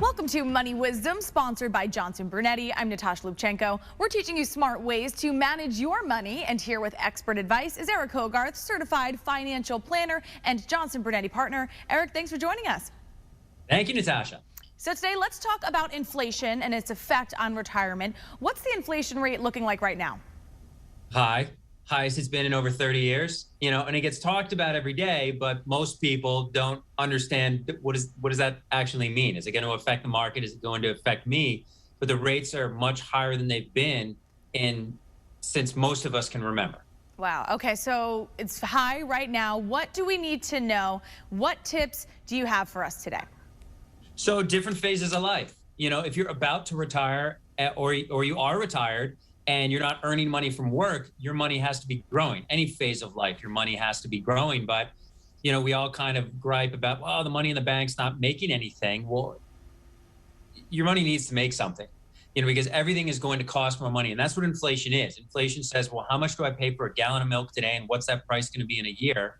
Welcome to Money Wisdom, sponsored by Johnson Brunetti. I'm Natasha Lubchenko. We're teaching you smart ways to manage your money, and here with expert advice is Eric Hogarth, certified financial planner and Johnson Brunetti partner. Eric, thanks for joining us. Thank you, Natasha. So today, let's talk about inflation and its effect on retirement. What's the inflation rate looking like right now? Highest it's been in over 30 years, and it gets talked about every day, but most people don't understand what does that actually mean? Is it going to affect the market? Is it going to affect me? But the rates are much higher than they've been since most of us can remember. Wow. Okay, so it's high right now. What do we need to know? What tips do you have for us today? So different phases of life. If you're about to retire or you are retired, and you're not earning money from work, your money has to be growing. Any phase of life, your money has to be growing. But, we all kind of gripe about, well, the money in the bank's not making anything. Well, your money needs to make something, because everything is going to cost more money. And that's what inflation is. Inflation says, well, how much do I pay for a gallon of milk today? And what's that price going to be in a year?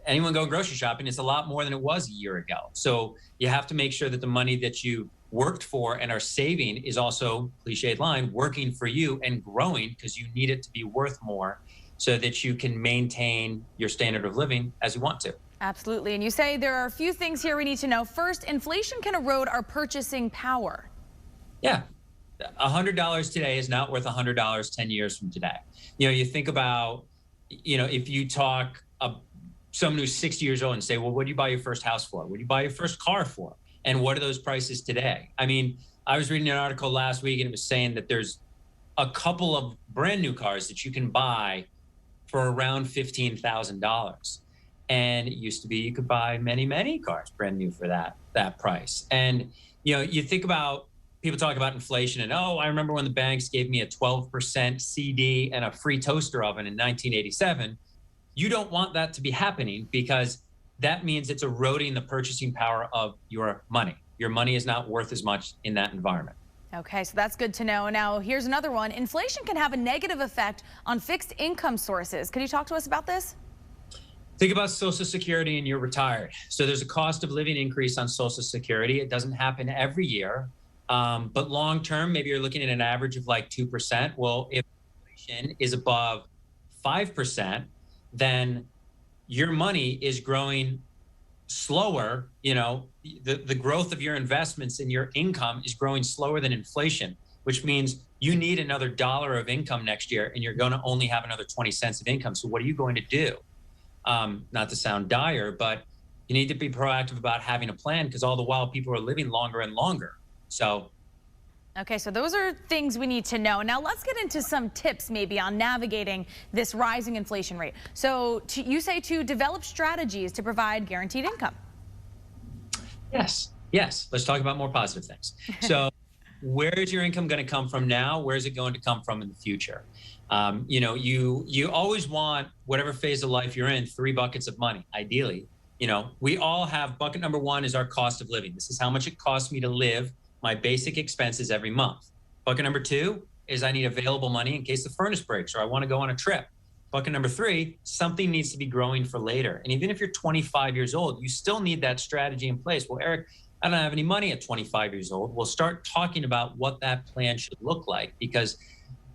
Anyone go grocery shopping, it's a lot more than it was a year ago. So you have to make sure that the money that you worked for and are saving is also, cliched line, working for you and growing, because you need it to be worth more so that you can maintain your standard of living as you want to. Absolutely. And you say there are a few things here we need to know. First, inflation can erode our purchasing power. Yeah. $100 today is not worth $100 10 years from today. You think about, if you talk someone who's 60 years old and say, well, what do you buy your first house for? What do you buy your first car for? And what are those prices today? I mean, I was reading an article last week and it was saying that there's a couple of brand new cars that you can buy for around $15,000. And it used to be you could buy many, many cars brand new for that price. And, you think about, people talk about inflation and, oh, I remember when the banks gave me a 12% CD and a free toaster oven in 1987. You don't want that to be happening, because that means it's eroding the purchasing power of your money. Your money is not worth as much in that environment. Okay, so that's good to know. Now, here's another one. Inflation can have a negative effect on fixed income sources. Could you talk to us about this? Think about Social Security and you're retired. So there's a cost of living increase on Social Security. It doesn't happen every year, but long term, maybe you're looking at an average of like 2%. Well, if inflation is above 5%, then your money is growing slower. The growth of your investments and your income is growing slower than inflation, which means you need another $1 of income next year, and you're going to only have another 20 cents of income. So what are you going to do? Not to sound dire, but you need to be proactive about having a plan, because all the while people are living longer and longer. Okay, so those are things we need to know. Now let's get into some tips maybe on navigating this rising inflation rate. So you say to develop strategies to provide guaranteed income. Yes. Let's talk about more positive things. So where is your income going to come from now? Where is it going to come from in the future? You always want, whatever phase of life you're in, 3 buckets of money, ideally. We all have bucket number 1 is our cost of living. This is how much it costs me to live, my basic expenses every month. Bucket number 2 is I need available money in case the furnace breaks or I want to go on a trip. Bucket number 3, something needs to be growing for later. And even if you're 25 years old, you still need that strategy in place. Well, Eric, I don't have any money at 25 years old. We'll start talking about what that plan should look like, because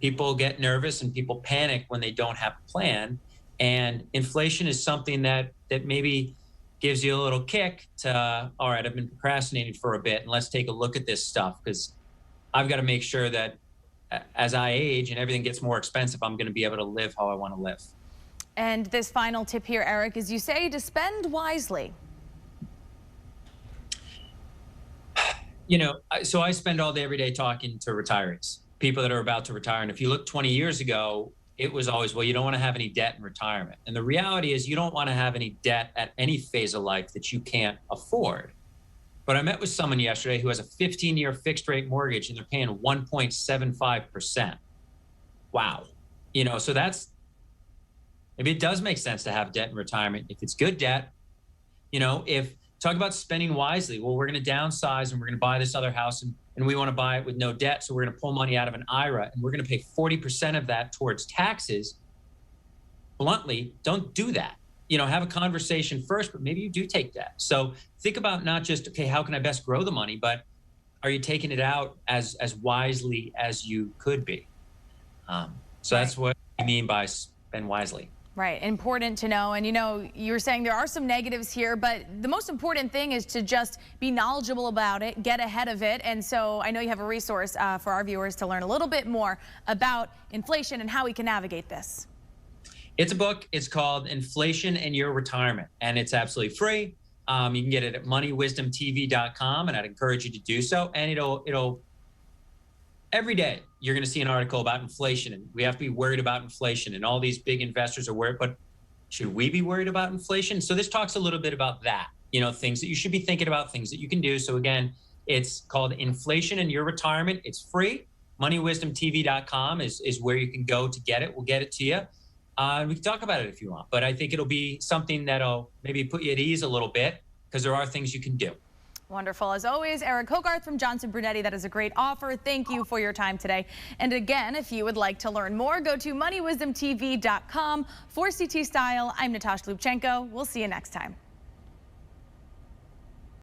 people get nervous and people panic when they don't have a plan. And inflation is something that maybe gives you a little kick to, all right, I've been procrastinating for a bit, and let's take a look at this stuff, because I've got to make sure that as I age and everything gets more expensive, I'm going to be able to live how I want to live. And this final tip here, Eric, is you say to spend wisely. So I spend all day, every day talking to retirees, people that are about to retire. And if you look 20 years ago, it was always, well, you don't want to have any debt in retirement. And the reality is you don't want to have any debt at any phase of life that you can't afford. But I met with someone yesterday who has a 15-year fixed rate mortgage and they're paying 1.75%. Wow. So maybe it does make sense to have debt in retirement. If it's good debt, talk about spending wisely. Well, we're going to downsize and we're going to buy this other house and we want to buy it with no debt. So we're going to pull money out of an IRA and we're going to pay 40% of that towards taxes. Bluntly, don't do that. have a conversation first, but maybe you do take debt. So think about not just, okay, how can I best grow the money, but are you taking it out as wisely as you could be? So Right. that's what I mean by spend wisely. Right, important to know. And you were saying there are some negatives here, but the most important thing is to just be knowledgeable about it, get ahead of it. And so I know you have a resource for our viewers to learn a little bit more about inflation and how we can navigate this. It's a book. It's called Inflation and Your Retirement, and it's absolutely free. You can get it at moneywisdomtv.com, and I'd encourage you to do so. And it'll every day you're going to see an article about inflation, and we have to be worried about inflation, and all these big investors are worried, but should we be worried about inflation? So this talks a little bit about that, things that you should be thinking about, things that you can do. So again, it's called Inflation and Your Retirement. It's free. moneywisdomtv.com is where you can go to get it. We'll get it to you. We can talk about it if you want, but I think it'll be something that'll maybe put you at ease a little bit, because there are things you can do. Wonderful. As always, Eric Hogarth from Johnson Brunetti. That is a great offer. Thank you for your time today. And again, if you would like to learn more, go to moneywisdomtv.com. For CT Style, I'm Natasha Lubchenko. We'll see you next time.